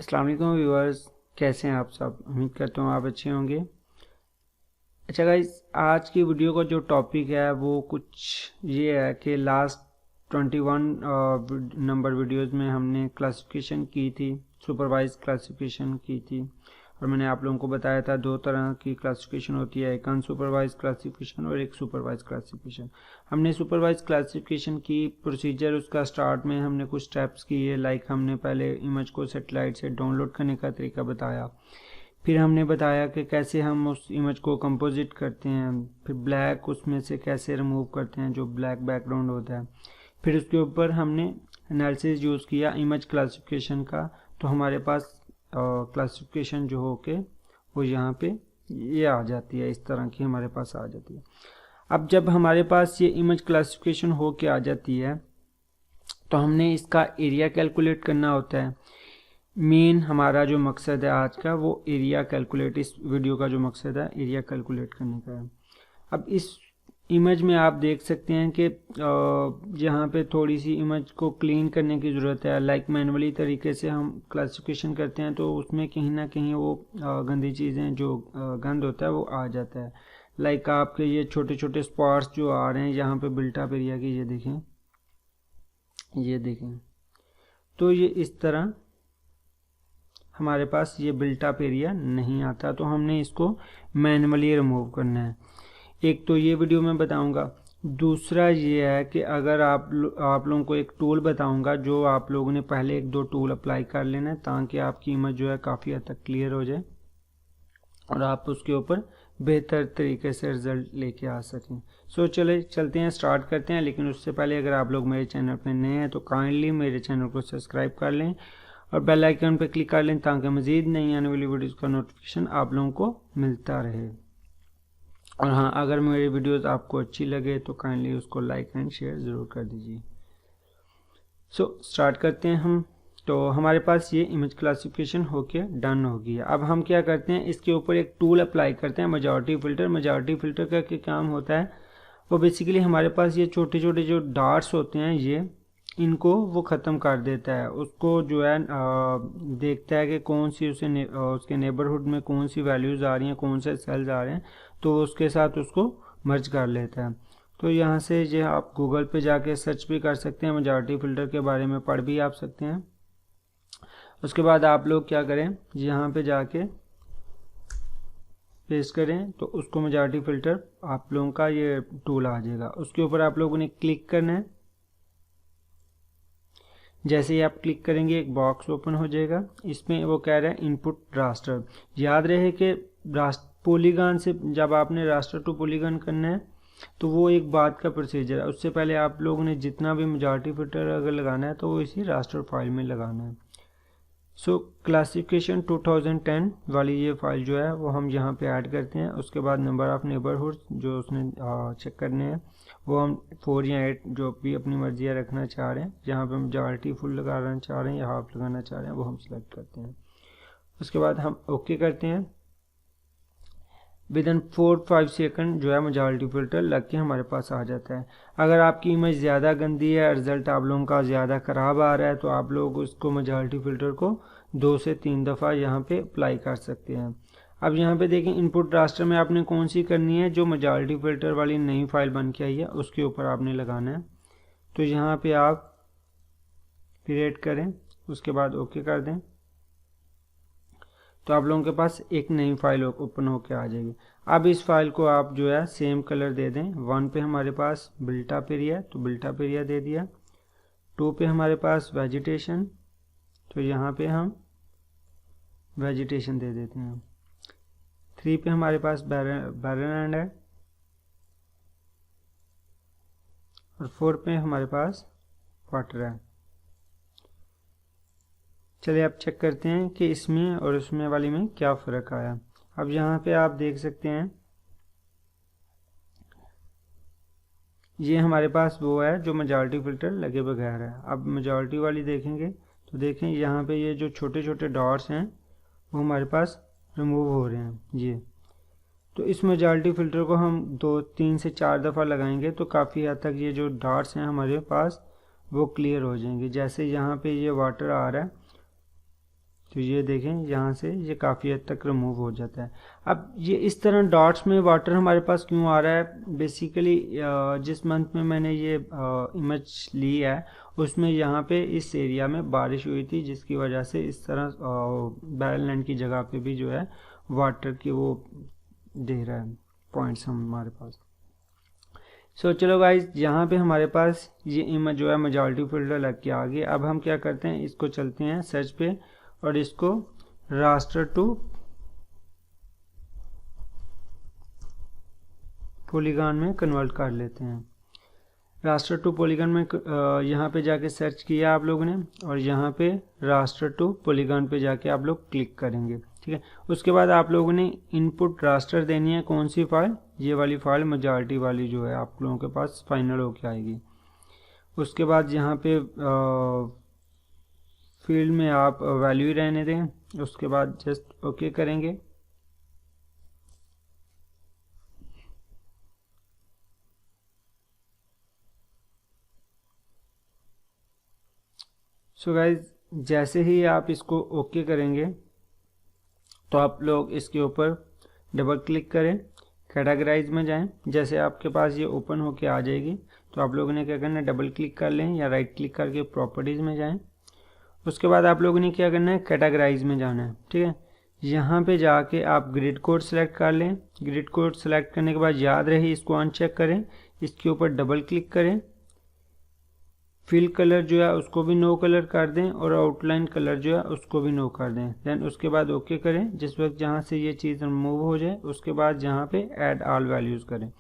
अस्सलाम वालेकुम व्यूअर्स, कैसे हैं आप सब। उम्मीद करता हूँ आप अच्छे होंगे। अच्छा गाइस, आज की वीडियो का जो टॉपिक है वो कुछ ये है कि लास्ट 21 नंबर वीडियोस में हमने क्लासिफिकेशन की थी, सुपरवाइज क्लासिफिकेशन की थी। और मैंने आप लोगों को बताया था दो तरह की क्लासिफिकेशन होती है, एक अनसुपरवाइज क्लासिफिकेशन और एक सुपरवाइज क्लासिफिकेशन। हमने सुपरवाइज क्लासिफिकेशन की प्रोसीजर, उसका स्टार्ट में हमने कुछ स्टेप्स किए, लाइक हमने पहले इमेज को सेटेलाइट से डाउनलोड करने का तरीका बताया। फिर हमने बताया कि कैसे हम उस इमेज को कंपोजिट करते हैं, फिर ब्लैक उसमें से कैसे रिमूव करते हैं जो ब्लैक बैकग्राउंड होता है। फिर उसके ऊपर हमने एनालिसिस यूज़ किया इमेज क्लासिफिकेशन का, तो हमारे पास क्लासिफिकेशन जो हो के वो यहाँ पे ये आ जाती है, इस तरह की हमारे पास आ जाती है। अब जब हमारे पास ये इमेज क्लासिफिकेशन हो के आ जाती है तो हमने इसका एरिया कैलकुलेट करना होता है। मेन हमारा जो मकसद है आज का वो एरिया कैलकुलेट, इस वीडियो का जो मकसद है एरिया कैलकुलेट करने का है। अब इस इमेज में आप देख सकते हैं कि यहाँ पे थोड़ी सी इमेज को क्लीन करने की ज़रूरत है। लाइक मैनुअली तरीके से हम क्लासिफिकेशन करते हैं तो उसमें कहीं ना कहीं वो गंदी चीज़ें जो गंद होता है वो आ जाता है। लाइक आपके ये छोटे छोटे स्पॉट्स जो आ रहे हैं यहाँ पे बिल्टअप एरिया की, ये देखें तो ये इस तरह हमारे पास ये बिल्टअप एरिया नहीं आता, तो हमने इसको मैनुअली रिमूव करना है। एक तो ये वीडियो में बताऊंगा, दूसरा ये है कि अगर आप लोगों को एक टूल बताऊंगा जो आप लोगों ने पहले एक दो टूल अप्लाई कर लेना है ताकि आपकी इमेज जो है काफ़ी हद तक क्लियर हो जाए और आप उसके ऊपर बेहतर तरीके से रिजल्ट लेके आ सकें। सो चलते हैं, स्टार्ट करते हैं। लेकिन उससे पहले अगर आप लोग मेरे चैनल पर नए हैं तो काइंडली मेरे चैनल को सब्सक्राइब कर लें और बेल आइकन पर क्लिक कर लें ताकि मज़ीद नई आने वाली वीडियोस का नोटिफिकेशन आप लोगों को मिलता रहे। और हाँ, अगर मेरी वीडियोस आपको अच्छी लगे तो काइंडली उसको लाइक एंड शेयर ज़रूर कर दीजिए। सो स्टार्ट करते हैं हम। तो हमारे पास ये इमेज क्लासिफिकेशन होके डन हो गई है। अब हम क्या करते हैं, इसके ऊपर एक टूल अप्लाई करते हैं, मेजॉरिटी फ़िल्टर। मेजॉरिटी फ़िल्टर का क्या काम होता है, वो बेसिकली हमारे पास ये छोटे छोटे जो डॉट्स होते हैं ये इनको वो ख़त्म कर देता है। उसको जो है देखता है कि कौन सी उसके नेबरहुड में कौन सी वैल्यूज़ आ रही हैं, कौन से सेल्स आ रहे हैं, तो उसके साथ उसको मर्ज कर लेता है। तो यहाँ से ये आप गूगल पे जाके सर्च भी कर सकते हैं, मेजॉरिटी फ़िल्टर के बारे में पढ़ भी आप सकते हैं। उसके बाद आप लोग क्या करें, यहाँ पे जाके पेस्ट करें तो उसको मेजॉरिटी फ़िल्टर आप लोगों का ये टूल आ जाएगा। उसके ऊपर आप लोगों ने क्लिक करना है। जैसे ही आप क्लिक करेंगे एक बॉक्स ओपन हो जाएगा, इसमें वो कह रहा है इनपुट रास्टर। याद रहे कि पॉलीगॉन से जब आपने रास्टर टू पॉलीगॉन करना है तो वो एक बात का प्रोसीजर है, उससे पहले आप लोगों ने जितना भी मेजॉरिटी फिल्टर अगर लगाना है तो वो इसी रास्टर फाइल में लगाना है। सो क्लासिफिकेशन 2010 वाली ये फाइल जो है वो हम यहाँ पे ऐड करते हैं। उसके बाद नंबर ऑफ़ नेबरहुड जो उसने चेक करने हैं वो हम 4 या 8 जो भी अपनी मर्जी रखना चाह रहे हैं। जहाँ पे मेजॉरिटी फुल लगाना चाह रहे हैं या हाफ लगाना चाह रहे हैं वो हम सिलेक्ट करते हैं। उसके बाद हम ओके करते हैं। विद इन 4-5 सेकंड जो है मेजॉरिटी फ़िल्टर लग के हमारे पास आ जाता है। अगर आपकी इमेज ज़्यादा गंदी है, रिज़ल्ट आप लोगों का ज़्यादा ख़राब आ रहा है तो आप लोग उसको मेजॉरिटी फ़िल्टर को 2 से 3 दफ़ा यहाँ पे अप्लाई कर सकते हैं। अब यहाँ पे देखें इनपुट रास्टर में आपने कौन सी करनी है, जो मेजॉरिटी फ़िल्टर वाली नई फाइल बन के आई है उसके ऊपर आपने लगाना है। तो यहाँ पे आप क्रिएट करें, उसके बाद ओके कर दें तो आप लोगों के पास एक नई फाइल ओपन होके आ जाएगी। अब इस फाइल को आप जो है सेम कलर दे दें। 1 पे हमारे पास बिल्टअप एरिया तो बिल्टअप एरिया दे दिया। 2 पे हमारे पास वेजिटेशन तो यहाँ पे हम वेजिटेशन दे देते हैं। 3 पे हमारे पास बैरन लैंड है और 4 पे हमारे पास वाटर है। चलिए आप चेक करते हैं कि इसमें और उसमें वाली में क्या फ़र्क आया। अब यहाँ पे आप देख सकते हैं ये हमारे पास वो है जो मेजॉरिटी फ़िल्टर लगे बगैर है। अब मेजॉरिटी वाली देखेंगे तो देखें यहाँ पे ये जो छोटे छोटे डॉट्स हैं वो हमारे पास रिमूव हो रहे हैं ये। तो इस मेजॉरिटी फ़िल्टर को हम 2-3 से 4 दफ़ा लगाएंगे तो काफ़ी हद तक ये जो डॉट्स हैं हमारे पास वो क्लियर हो जाएंगे। जैसे यहाँ पे ये वाटर आ रहा है तो ये देखें यहाँ से ये काफ़ी हद तक रिमूव हो जाता है। अब ये इस तरह डॉट्स में वाटर हमारे पास क्यों आ रहा है, बेसिकली जिस मंथ में मैंने ये इमेज ली है उसमें यहाँ पे इस एरिया में बारिश हुई थी, जिसकी वजह से इस तरह बैरल लैंड की जगह पे भी जो है वाटर की वो दे रहा है पॉइंट्स हमारे पास। सो चलो गाइज, यहाँ पे हमारे पास ये इमेज जो है मेजॉरिटी फिल्टर लग के आ गई। अब हम क्या करते हैं, इसको चलते हैं सर्च पे और इसको रास्टर टू पॉलीगॉन में कन्वर्ट कर लेते हैं। रास्टर टू पॉलीगॉन में यहाँ पे जाके सर्च किया आप लोगों ने और यहाँ पे रास्टर टू पॉलीगॉन पे जाके आप लोग क्लिक करेंगे, ठीक है। उसके बाद आप लोगों ने इनपुट रास्टर देनी है, कौन सी फाइल, ये वाली फाइल मेजॉरिटी वाली जो है आप लोगों के पास फाइनल होके आएगी। उसके बाद यहाँ पे फील्ड में आप वैल्यू रहने दें, उसके बाद जस्ट ओके करेंगे। सो गाइज, जैसे ही आप इसको ओके करेंगे तो आप लोग इसके ऊपर डबल क्लिक करें, कैटेगराइज में जाएं। जैसे आपके पास ये ओपन होके आ जाएगी तो आप लोगों ने क्या करना है, डबल क्लिक कर लें या राइट क्लिक करके प्रॉपर्टीज़ में जाएं। उसके बाद आप लोगों ने क्या करना है, कैटेगराइज में जाना है, ठीक है। यहाँ पे जाके आप ग्रिड कोड सेलेक्ट कर लें। ग्रिड कोड सेलेक्ट करने के बाद याद रहे इसको अनचेक करें, इसके ऊपर डबल क्लिक करें, फिल कलर जो है उसको भी नो कलर कर दें और आउटलाइन कलर जो है उसको भी नो कर दें। देन उसके बाद ओके करें। जिस वक्त जहाँ से ये चीज़ रिमूव हो जाए उसके बाद यहाँ पे ऐड ऑल वैल्यूज़ करें।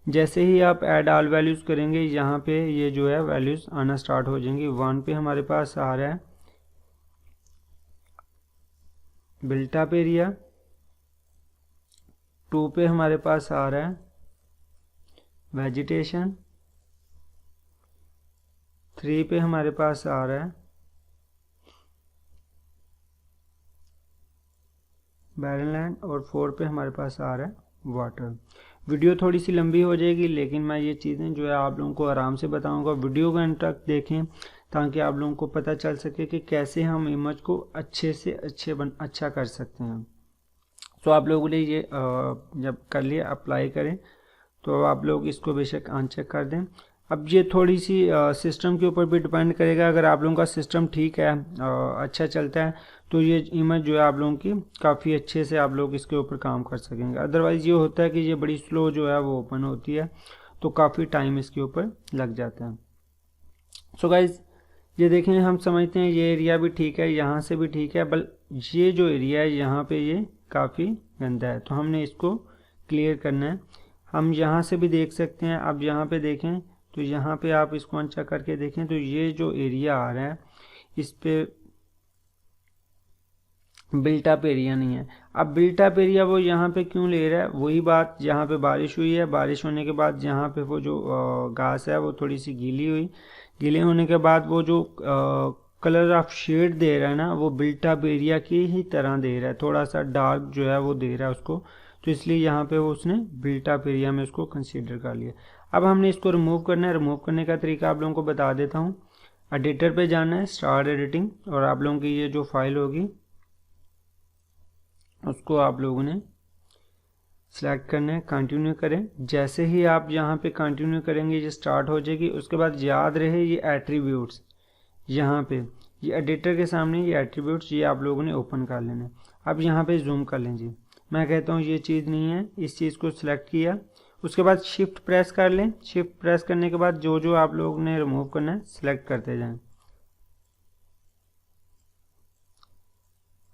जैसे ही आप ऐड ऑल वैल्यूज़ करेंगे यहाँ पे ये जो है वैल्यूज़ आना स्टार्ट हो जाएंगी। 1 पे हमारे पास आ रहा है बिल्ट अप एरिया, 2 पे हमारे पास आ रहा है वेजिटेशन, 3 पे हमारे पास आ रहा है बैरन लैंड और 4 पे हमारे पास आ रहा है वाटर। वीडियो थोड़ी सी लंबी हो जाएगी लेकिन मैं ये चीज़ें जो है आप लोगों को आराम से बताऊंगा। वीडियो को एंड तक देखें ताकि आप लोगों को पता चल सके कि कैसे हम इमेज को अच्छे से अच्छा कर सकते हैं। तो आप लोगों ने ये जब कर लिया अप्लाई करें तो आप लोग इसको बेशक अनचेक कर दें। अब ये थोड़ी सी सिस्टम के ऊपर भी डिपेंड करेगा। अगर आप लोगों का सिस्टम ठीक है, अच्छा चलता है, तो ये इमेज जो है आप लोगों की काफ़ी अच्छे से आप लोग इसके ऊपर काम कर सकेंगे। अदरवाइज़ ये होता है कि ये बड़ी स्लो जो है वो ओपन होती है तो काफ़ी टाइम इसके ऊपर लग जाता है। सो गाइज, ये देखें, हम समझते हैं ये एरिया भी ठीक है, यहाँ से भी ठीक है, बल ये जो एरिया है यहाँ पे ये काफ़ी गंदा है तो हमने इसको क्लियर करना है। हम यहाँ से भी देख सकते हैं। अब यहाँ पे देखें तो यहाँ पे आप इसको अनचेक करके देखें तो ये जो एरिया आ रहा है इस पे बिल्ट अप एरिया नहीं है। अब बिल्ट अप एरिया वो यहाँ पे क्यों ले रहा है, वही बात, यहाँ पे बारिश हुई है, बारिश होने के बाद यहाँ पे वो जो घास है वो थोड़ी सी गीली हुई, गीले होने के बाद वो जो कलर ऑफ शेड दे रहा है ना वो बिल्ट अप एरिया की ही तरह दे रहा है, थोड़ा सा डार्क जो है वो दे रहा है उसको, तो इसलिए यहाँ पे वो उसने बिल्ट अप एरिया में उसको कंसीडर कर लिया। अब हमने इसको रिमूव करना है। रिमूव करने का तरीका आप लोगों को बता देता हूँ। एडिटर पे जाना है, स्टार्ट एडिटिंग, और आप लोगों की ये जो फाइल होगी उसको आप लोगों ने सेलेक्ट करना है, कंटिन्यू करें। जैसे ही आप यहाँ पे कंटिन्यू करेंगे ये स्टार्ट हो जाएगी। उसके बाद याद रहे ये एट्रीब्यूट्स, यहाँ पे ये एडिटर के सामने ये एट्रीब्यूट्स ये आप लोगों ने ओपन कर लेना है। अब यहाँ पे जूम कर लें जी, मैं कहता हूँ ये चीज़ नहीं है, इस चीज़ को सिलेक्ट किया, उसके बाद शिफ्ट प्रेस कर लें। शिफ्ट प्रेस करने के बाद जो जो आप लोगों ने रिमूव करना है सिलेक्ट करते जाएं।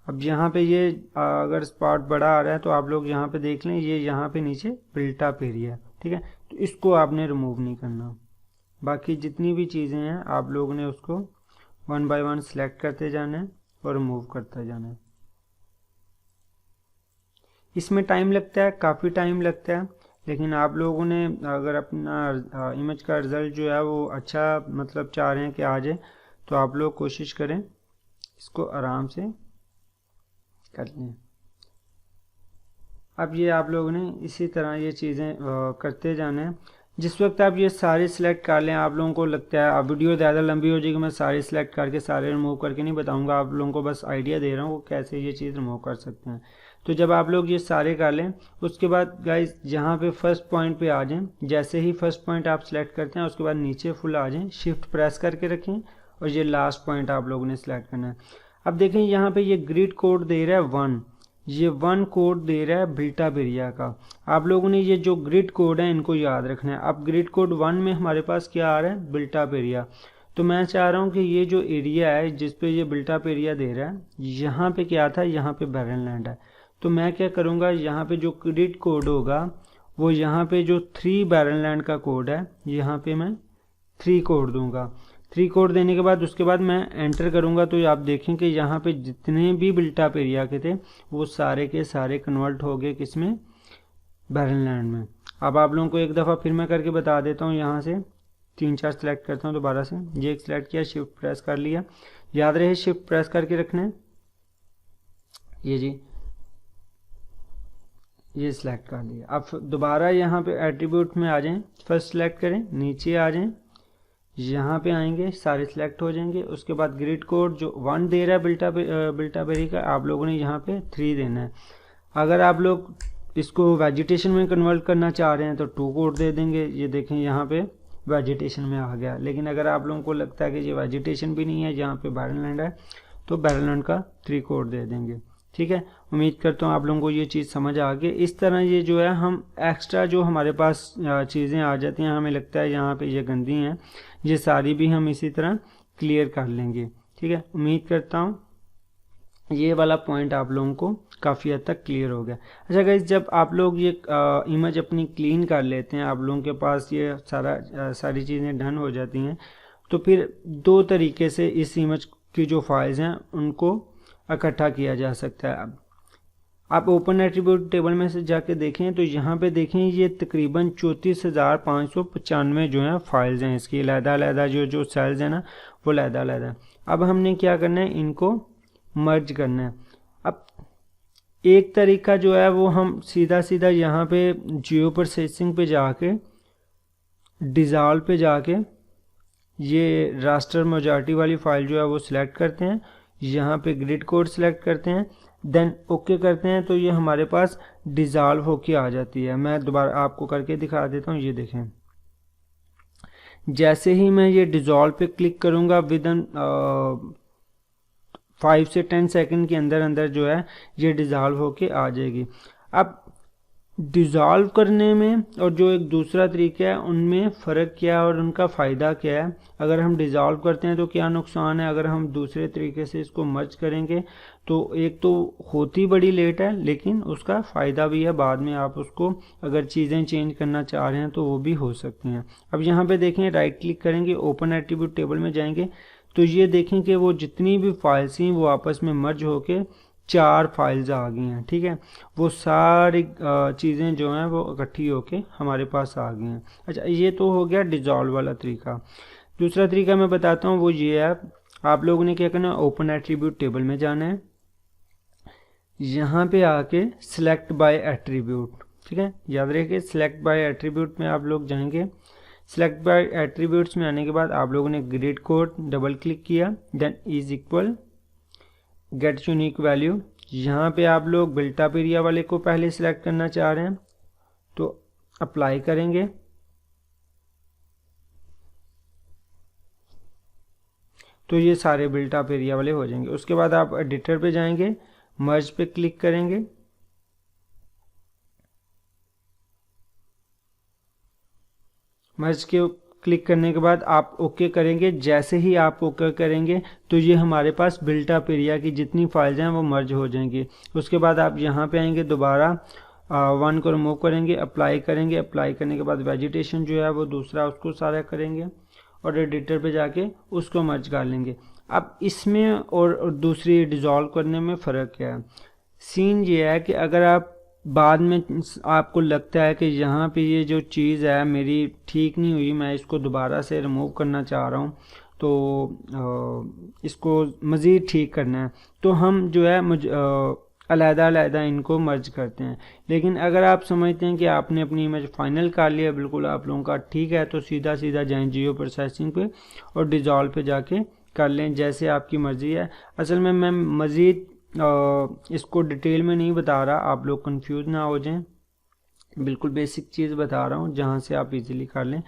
अब यहाँ पे ये अगर स्पॉट बड़ा आ रहा है तो आप लोग यहाँ पे देख लें, ये यहाँ पे नीचे बिल्ट अप एरिया, ठीक है, तो इसको आपने रिमूव नहीं करना। बाकी जितनी भी चीज़ें हैं आप लोगों ने उसको 1 बाय 1 सिलेक्ट करते जाना है और रिमूव करते जाना है। इसमें टाइम लगता है, काफ़ी टाइम लगता है, लेकिन आप लोगों ने अगर अपना इमेज का रिज़ल्ट जो है वो अच्छा मतलब चाह रहे हैं कि आ जाए तो आप लोग कोशिश करें इसको आराम से कर लें। अब ये आप लोगों ने इसी तरह ये चीज़ें करते जाना है। जिस वक्त आप ये सारे सिलेक्ट कर लें, आप लोगों को लगता है अब वीडियो ज़्यादा लंबी हो जाएगी, मैं सारे सिलेक्ट करके सारे रिमूव करके नहीं बताऊंगा, आप लोगों को बस आइडिया दे रहा हूँ कैसे ये चीज़ रिमूव कर सकते हैं। तो जब आप लोग ये सारे कर लें, उसके बाद गाइस यहाँ पे फर्स्ट पॉइंट पे आ जाएं। जैसे ही फर्स्ट पॉइंट आप सिलेक्ट करते हैं उसके बाद नीचे फुल आ जाएं, शिफ्ट प्रेस करके रखें और ये लास्ट पॉइंट आप लोगों ने सिलेक्ट करना है। अब देखें यहाँ पे ये ग्रिड कोड दे रहा है 1, ये 1 कोड दे रहा है बिल्ट-अप एरिया का। आप लोगों ने ये जो ग्रिड कोड है इनको याद रखना है। अब ग्रिड कोड 1 में हमारे पास क्या आ रहा है, बिल्ट-अप एरिया। तो मैं चाह रहा हूँ कि ये जो एरिया है जिस पे ये बिल्ट-अप एरिया दे रहा है, यहाँ पे क्या था, यहाँ पे बैरन लैंड है। तो मैं क्या करूँगा, यहाँ पे जो ग्रिड कोड होगा वो यहाँ पे जो 3 बैरन लैंड का कोड है, यहाँ पे मैं 3 कोड दूंगा। 3 कोड देने के बाद उसके बाद मैं एंटर करूंगा, तो आप देखें कि यहाँ पे जितने भी बिल्ट-अप एरिया के थे वो सारे के सारे कन्वर्ट हो गए किसमें, बैरन लैंड में। अब आप लोगों को एक दफ़ा फिर मैं करके बता देता हूँ। यहाँ से 3-4 सेलेक्ट करता हूँ दोबारा से, ये एक सिलेक्ट किया, शिफ्ट प्रेस कर लिया, याद रहे शिफ्ट प्रेस करके रखना है। ये जी ये सिलेक्ट कर लिया। अब दोबारा यहाँ पे एट्रीब्यूट में आ जाएं, फर्स्ट सेलेक्ट करें, नीचे आ जाएं, यहाँ पे आएंगे, सारे सिलेक्ट हो जाएंगे। उसके बाद ग्रिड कोड जो 1 दे रहा है बिल्ट-अप एरिया का, आप लोगों ने यहाँ पे 3 देना है। अगर आप लोग इसको वेजिटेशन में कन्वर्ट करना चाह रहे हैं तो 2 कोड दे देंगे। ये देखें यहाँ पे वेजिटेशन में आ गया। लेकिन अगर आप लोगों को लगता है कि ये वेजिटेशन भी नहीं है, यहाँ पे बैरन लैंड है, तो बैरन लैंड का 3 कोड दे देंगे। ठीक है, उम्मीद करता हूँ आप लोगों को ये चीज़ समझ आ गई। इस तरह ये जो है हम एक्स्ट्रा जो हमारे पास चीज़ें आ जाती हैं, हमें लगता है यहाँ पे ये गंदी हैं, ये सारी भी हम इसी तरह क्लियर कर लेंगे। ठीक है, उम्मीद करता हूँ ये वाला पॉइंट आप लोगों को काफ़ी हद तक क्लियर हो गया। अच्छा गाइस, जब आप लोग ये इमेज अपनी क्लीन कर लेते हैं, आप लोगों के पास ये सारी चीज़ें डन हो जाती हैं, तो फिर 2 तरीके से इस इमेज की जो फाइल्स हैं उनको इकट्ठा किया जा सकता है। अब आप ओपन एट्रीब्यूट टेबल में से जाके देखें तो यहाँ पे देखें ये तकरीबन 34,595 जो है फाइल्स हैं इसकी, अलग-अलग जो सेल्स हैं ना वो अलग-अलग। अब हमने क्या करना है, इनको मर्ज करना है। अब एक तरीका जो है वो हम सीधा यहाँ पे जियो प्रोसेसिंग पे जाके डिज़ॉल्व पे जाके ये रास्टर मेजॉरिटी वाली फाइल जो है वो सिलेक्ट करते हैं, यहाँ पे ग्रिड कोड सिलेक्ट करते हैं, देन ओके करते हैं, तो ये हमारे पास डिज़ॉल्व होके आ जाती है। मैं दोबारा आपको करके दिखा देता हूँ। ये देखें, जैसे ही मैं ये डिज़ॉल्व पे क्लिक करूँगा विदिन 5 से 10 सेकंड के अंदर जो है ये डिज़ॉल्व होके आ जाएगी। अब डिज़ॉल्व करने में और जो एक दूसरा तरीका है उनमें फ़र्क क्या है और उनका फ़ायदा क्या है। अगर हम डिज़ॉल्व करते हैं तो क्या नुकसान है, अगर हम दूसरे तरीके से इसको मर्ज करेंगे तो एक तो होती बड़ी लेट है, लेकिन उसका फ़ायदा भी है, बाद में आप उसको अगर चीज़ें चेंज करना चाह रहे हैं तो वो भी हो सकती हैं। अब यहाँ पे देखें, राइट क्लिक करेंगे, ओपन एट्रीब्यूट टेबल में जाएंगे, तो ये देखें कि वो जितनी भी फाइल्स थी वो आपस में मर्ज होके 4 फाइल्स आ गई हैं। ठीक है, वो सारी चीज़ें जो हैं वो इकट्ठी होके हमारे पास आ गई हैं। अच्छा, ये तो हो गया डिज़ॉल्व वाला तरीका। दूसरा तरीका मैं बताता हूँ, वो ये है, आप लोगों ने क्या करना है, ओपन एट्रीब्यूट टेबल में जाना है, यहाँ पे आके सिलेक्ट बाय एट्रीब्यूट। ठीक है, याद रखिए सिलेक्ट बाय एट्रीब्यूट में आप लोग जाएंगे। सिलेक्ट बाय एट्रीब्यूट्स में आने के बाद आप लोगों ने ग्रिड कोड डबल क्लिक किया, then is equal get unique value. यहाँ पे आप लोग बिल्ट-अप एरिया वाले को पहले सिलेक्ट करना चाह रहे हैं तो अप्लाई करेंगे, तो ये सारे बिल्ट-अप एरिया वाले हो जाएंगे। उसके बाद आप एडिटर पे जाएंगे, मर्ज पे क्लिक करेंगे, मर्ज के क्लिक करने के बाद आप ओके करेंगे। जैसे ही आप ओके करेंगे तो ये हमारे पास बिल्ट-अप एरिया की जितनी फाइल्स हैं वो मर्ज हो जाएंगी। उसके बाद आप यहाँ पे आएंगे, दोबारा 1 को रिमूव करेंगे, अप्लाई करेंगे, अप्लाई करने के बाद वेजिटेशन जो है वो दूसरा उसको सारा करेंगे और एडिटर पे जाके उसको मर्ज कर लेंगे। अब इसमें और दूसरी डिज़ॉल्व करने में फ़र्क क्या है, सीन ये है कि अगर आप बाद में आपको लगता है कि यहाँ पे ये जो चीज़ है मेरी ठीक नहीं हुई, मैं इसको दोबारा से रिमूव करना चाह रहा हूँ, तो इसको मज़ीद ठीक करना है, तो हम जो है अलग-अलग इनको मर्ज करते हैं। लेकिन अगर आप समझते हैं कि आपने अपनी इमेज फाइनल कर लिया बिल्कुल आप लोगों का ठीक है, तो सीधा सीधा जाएं जियो प्रोसेसिंग पे और डिज़ोल्व पे जाके कर लें, जैसे आपकी मर्ज़ी है। असल में मैं मज़ीद इसको डिटेल में नहीं बता रहा, आप लोग कंफ्यूज ना हो जाएं, बिल्कुल बेसिक चीज़ बता रहा हूँ जहाँ से आप इजीली कर लें।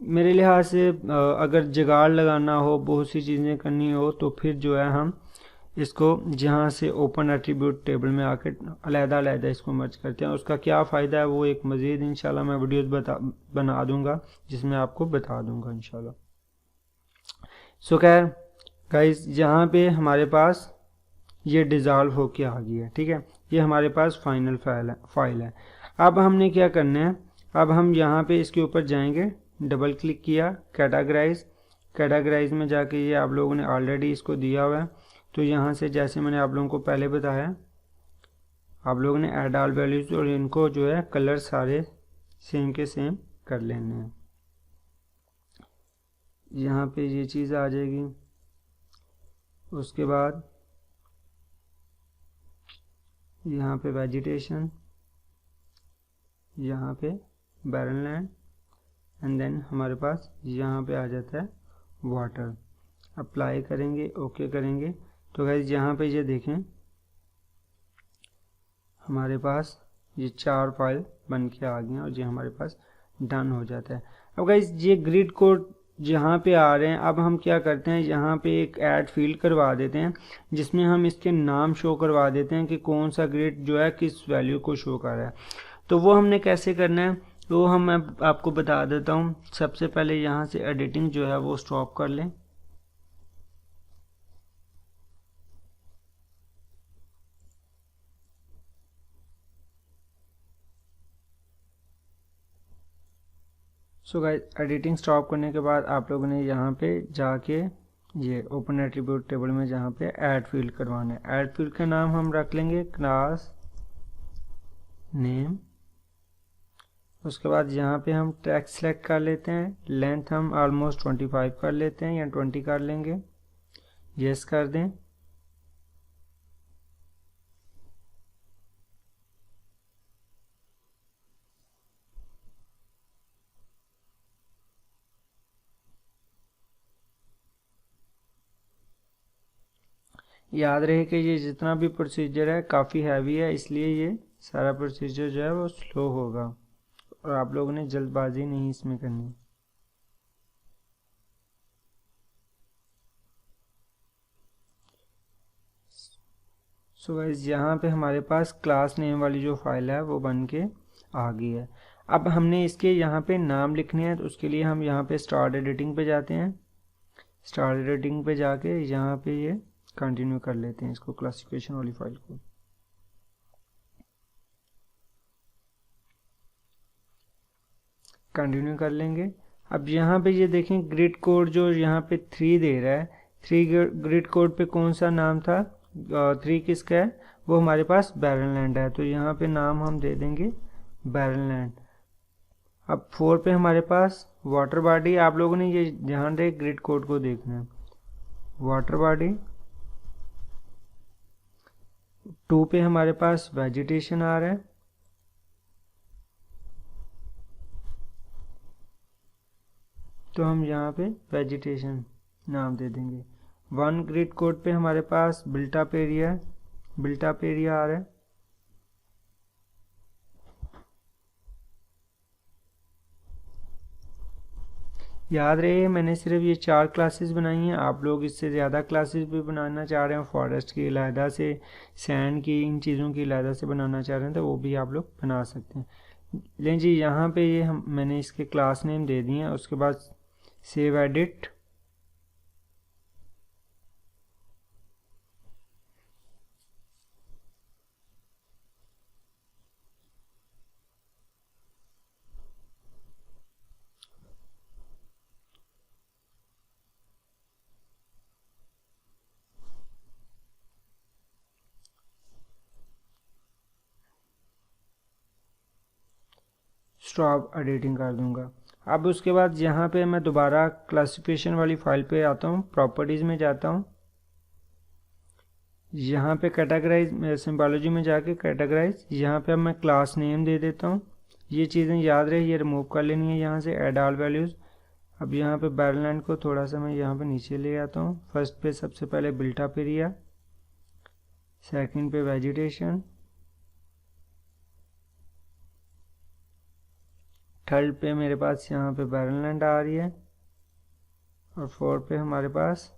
मेरे लिहाज से अगर जुगाड़ लगाना हो, बहुत सी चीज़ें करनी हो, तो फिर जो है हम इसको जहाँ से ओपन एट्रीब्यूट टेबल में आके अलग-अलग इसको मर्ज करते हैं। उसका क्या फ़ायदा है वो एक मज़ीद इंशाल्लाह मैं वीडियोस बना दूंगा, जिसमें आपको बता दूंगा इंशाल्लाह। सो खैर गाइस, यहाँ पे हमारे पास ये डिज़ोल्व होके आ गया है, ठीक है। ये हमारे पास फाइनल फाइल है। अब हमने क्या करना है, अब हम यहाँ पे इसके ऊपर जाएंगे, डबल क्लिक किया, कैटेगराइज में जाके ये आप लोगों ने ऑलरेडी इसको दिया हुआ है। तो यहाँ से जैसे मैंने आप लोगों को पहले बताया, आप लोगों ने ऐड ऑल वैल्यूज और इनको जो है कलर सारे सेम के सेम कर लेने हैं। यहाँ पे ये चीज़ आ जाएगी। उसके बाद यहाँ पे वेजिटेशन, यहाँ पे बैरन लैंड, एंड देन हमारे पास यहाँ पे आ जाता है वाटर। अप्लाई करेंगे, ओके करेंगे, तो गाइस यहाँ पे ये देखें हमारे पास ये 4 फाइल बन के आ गई हैं और ये हमारे पास डन हो जाता है। अब गाइस ये ग्रिड कोड जहाँ पे आ रहे हैं, अब हम क्या करते हैं, यहाँ पे एक ऐड फील्ड करवा देते हैं जिसमें हम इसके नाम शो करवा देते हैं कि कौन सा ग्रिड जो है किस वैल्यू को शो कर रहा है। तो वो हमने कैसे करना है वो हम आपको बता देता हूँ। सबसे पहले यहाँ से एडिटिंग जो है वो स्टॉप कर लें। सो गाइस, एडिटिंग स्टॉप करने के बाद आप लोगों ने यहाँ पे जाके ये ओपन एट्रीब्यूट टेबल में जहाँ पे ऐड फील्ड करवाना है, ऐड फील्ड का नाम हम रख लेंगे क्लास नेम। उसके बाद यहाँ पे हम टेक्स्ट सेलेक्ट कर लेते हैं, लेंथ हम ऑलमोस्ट 25 कर लेते हैं या 20 कर लेंगे, यस कर दें। याद रहे कि ये जितना भी प्रोसीजर है काफ़ी हैवी है, इसलिए ये सारा प्रोसीजर जो है वो स्लो होगा और आप लोगों ने जल्दबाजी नहीं इसमें करनी। सो गाइस, यहाँ पे हमारे पास क्लास नेम वाली जो फाइल है वो बन के आ गई है। अब हमने इसके यहाँ पे नाम लिखने हैं, तो उसके लिए हम यहाँ पे स्टार्ट एडिटिंग पे जाते हैं। स्टार्ट एडिटिंग पे जाके यहाँ पे ये कंटिन्यू कर लेते हैं इसको, क्लासिफिकेशन वाली फाइल को। कंटिन्यू कर लेंगे। अब यहाँ पे ये देखें ग्रिड कोड जो यहाँ पे 3 दे रहा है, 3 ग्रिड कोड पे कौन सा नाम था, 3 किसका है, वो हमारे पास बैरन लैंड है, तो यहाँ पे नाम हम दे देंगे बैरन लैंड। अब 4 पे हमारे पास वाटर बॉडी, आप लोगों ने ये ध्यान रहे ग्रिड कोड को देखना है, वाटर बॉडी। 2 पे हमारे पास वेजिटेशन आ रहा है, तो हम यहाँ पे वेजिटेशन नाम दे देंगे। 1 ग्रिड कोड पे हमारे पास बिल्टअप एरिया है, बिल्टअप एरिया आ रहा है। याद रहे मैंने सिर्फ ये 4 क्लासेस बनाई हैं, आप लोग इससे ज़्यादा क्लासेस भी बनाना चाह रहे हैं, फॉरेस्ट की अलहदा से, सैंड की, इन चीज़ों की अलहदा से बनाना चाह रहे हैं, तो वो भी आप लोग बना सकते हैं। लें जी, यहाँ पे ये मैंने इसके क्लास नेम दे दिए हैं। उसके बाद सेव एडिट, स्टॉप एडिटिंग कर दूंगा। अब उसके बाद यहाँ पे मैं दोबारा क्लासिफिकेशन वाली फाइल पे आता हूँ, प्रॉपर्टीज़ में जाता हूँ। यहाँ पे कैटेगराइज सिंबोलॉजी में जाके कैटेगराइज, यहाँ पे अब मैं क्लास नेम दे देता हूँ। ये चीज़ें याद रहे, ये रिमूव कर लेनी है यहाँ से, ऐड ऑल वैल्यूज़। अब यहाँ पे बैरलैंड को थोड़ा सा मैं यहाँ पे नीचे ले आता हूँ। फर्स्ट पे सबसे पहले बिल्ट अप एरिया, सेकंड पे वेजिटेशन, थर्ड पे मेरे पास यहाँ पे बैरलैंड आ रही है, और फोर्थ पे हमारे पास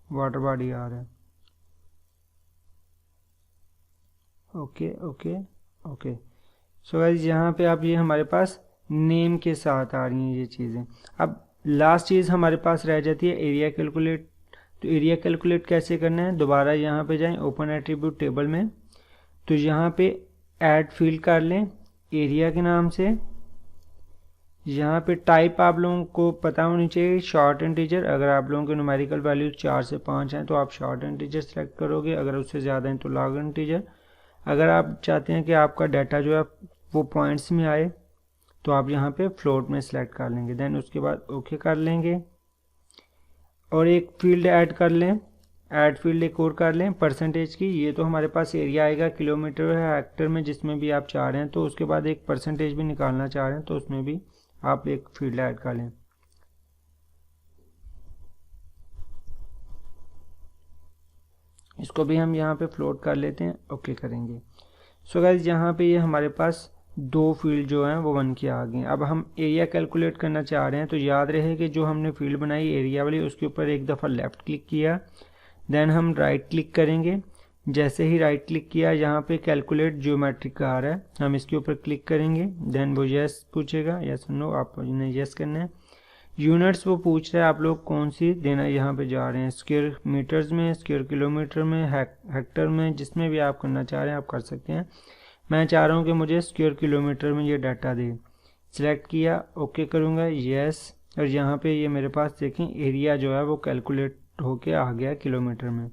वाटर बॉडी आ रहा है। Okay okay okay. So guys यहाँ पे अब ये हमारे पास नेम के साथ आ रही हैं ये चीज़ें। अब लास्ट चीज़ हमारे पास रह जाती है एरिया कैलकुलेट। तो एरिया कैलकुलेट कैसे करना है, दोबारा यहाँ पे जाएं ओपन एट्रीब्यूट टेबल में, तो यहाँ पे ऐड फील्ड कर लें एरिया के नाम से। यहाँ पे टाइप आप लोगों को पता होनी चाहिए शॉर्ट इंटीजर। अगर आप लोगों के न्यूमेरिकल वैल्यूज 4 से 5 हैं तो आप शॉर्ट इंटीजर सेलेक्ट करोगे, अगर उससे ज़्यादा हैं तो लॉन्ग इंटीजर। अगर आप चाहते हैं कि आपका डाटा जो है वो पॉइंट्स में आए तो आप यहाँ पे फ्लोट में सेलेक्ट कर लेंगे। देन उसके बाद ओके कर लेंगे, और एक फील्ड ऐड कर लें, ऐड फील्ड एक और कर लें परसेंटेज की। ये तो हमारे पास एरिया आएगा किलोमीटर है हेक्टर में, जिसमें भी आप चाह रहे हैं। तो उसके बाद एक परसेंटेज भी निकालना चाह रहे हैं तो उसमें भी आप एक फील्ड ऐड कर लें। इसको भी हम यहाँ पे फ्लोट कर लेते हैं, ओके करेंगे। सो गाइस यहाँ पे ये हमारे पास दो फील्ड जो हैं वो बन के आ गए। अब हम एरिया कैलकुलेट करना चाह रहे हैं, तो याद रहे कि जो हमने फील्ड बनाई एरिया वाली, उसके ऊपर एक दफ़ा लेफ़्ट क्लिक किया, देन हम राइट क्लिक करेंगे। जैसे ही राइट क्लिक किया यहाँ पे कैलकुलेट जियोमेट्रिक का आ रहा है, हम इसके ऊपर क्लिक करेंगे। देन वो यस पूछेगा, यस नो, आपने यस करना है। यूनिट्स वो पूछ रहा है आप लोग कौन सी देना यहाँ पे जा रहे हैं, स्क्वायर मीटर्स में, स्क्वायर किलोमीटर में, हेक्टर में, जिसमें भी आप करना चाह रहे हैं आप कर सकते हैं। मैं चाह रहा हूँ कि मुझे स्क्वायर किलोमीटर में ये डाटा दे। सिलेक्ट किया, ओके करूँगा, यस। और यहाँ पे ये मेरे पास देखें एरिया जो है वो कैलकुलेट होके आ गया किलोमीटर में।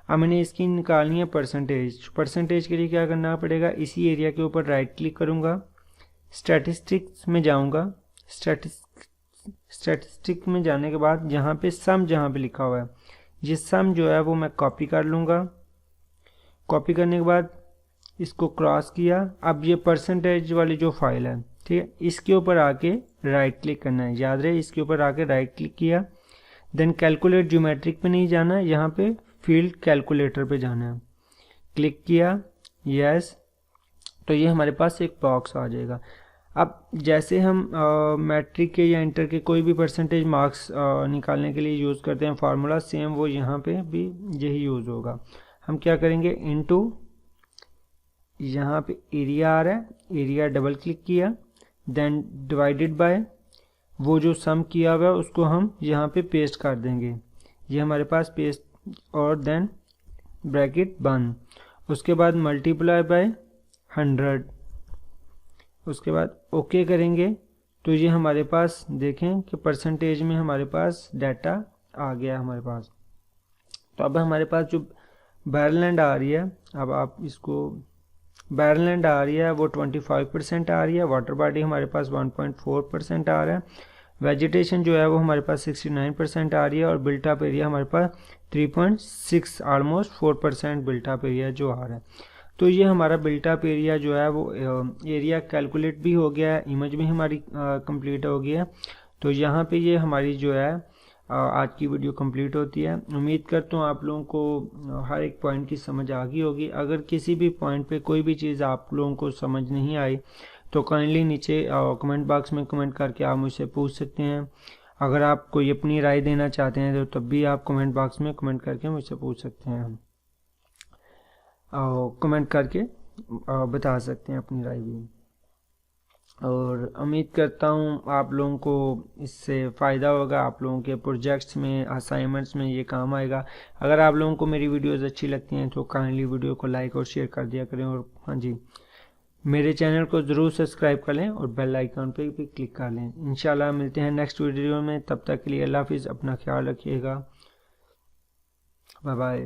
अब मैंने इसकी निकालनी है परसेंटेज। परसेंटेज के लिए क्या करना पड़ेगा, इसी एरिया के ऊपर राइट क्लिक करूँगा, स्टैटिस्टिक्स में जाऊँगा। स्टैटिस्टिक में जाने के बाद यहाँ पे सम जहाँ पे लिखा हुआ है, ये सम जो है वो मैं कॉपी कर लूँगा। कॉपी करने के बाद इसको क्रॉस किया। अब ये परसेंटेज वाली जो फाइल है, ठीक है, इसके ऊपर आके राइट क्लिक करना है, याद रहे इसके ऊपर आके राइट क्लिक किया। देन कैलकुलेट ज्योमेट्रिक पे नहीं जाना है, यहाँ पे फील्ड कैलकुलेटर पे जाना है। क्लिक किया, यस। तो ये हमारे पास एक बॉक्स आ जाएगा। अब जैसे हम मैट्रिक के या इंटर के कोई भी परसेंटेज मार्क्स निकालने के लिए यूज़ करते हैं फार्मूला, सेम वो यहाँ पे भी यही यूज़ होगा। हम क्या करेंगे, इनटू, यहाँ पे एरिया आ रहा है, एरिया डबल क्लिक किया, देन डिवाइडेड बाय वो जो सम किया हुआ है उसको हम यहाँ पे पेस्ट कर देंगे। ये हमारे पास पेस्ट, और देन ब्रैकेट बंद। उसके बाद मल्टीप्लाई बाय 100, उसके बाद ओके करेंगे। तो ये हमारे पास देखें कि परसेंटेज में हमारे पास डाटा आ गया हमारे पास। तो अब हमारे पास जो बैरलैंड आ रही है, अब आप इसको, बैरलैंड आ रही है वो 25% आ रही है, वाटर बॉडी हमारे पास 1.4% आ रहा है, वेजिटेशन जो है वो हमारे पास 69% आ रही है, और बिल्ट अप एरिया हमारे पास 3.6 ऑलमोस्ट 4% बिल्ट अप एरिया जो आ रहा है। तो ये हमारा बिल्ट अप एरिया जो है वो एरिया कैलकुलेट भी हो गया है, इमेज भी हमारी कंप्लीट हो गई है। तो यहाँ पे ये हमारी जो है आज की वीडियो कंप्लीट होती है। उम्मीद करता हूँ आप लोगों को हर एक पॉइंट की समझ आ गई होगी। अगर किसी भी पॉइंट पे कोई भी चीज़ आप लोगों को समझ नहीं आई तो काइंडली नीचे कमेंट बॉक्स में कमेंट करके आप मुझसे पूछ सकते हैं। अगर आप कोई अपनी राय देना चाहते हैं तो तब भी आप कमेंट बॉक्स में कमेंट करके मुझसे पूछ सकते हैं, कमेंट करके बता सकते हैं अपनी राय भी। और उम्मीद करता हूँ आप लोगों को इससे फ़ायदा होगा, आप लोगों के प्रोजेक्ट्स में, असाइनमेंट्स में ये काम आएगा। अगर आप लोगों को मेरी वीडियोस अच्छी लगती हैं तो काइंडली वीडियो को लाइक और शेयर कर दिया करें। और हाँ जी, मेरे चैनल को ज़रूर सब्सक्राइब कर लें और बेल आइकन पे भी क्लिक कर लें। इंशाल्लाह मिलते हैं नेक्स्ट वीडियो में, तब तक के लिए अल्लाह हाफिज़, अपना ख्याल रखिएगा, बाय बाय।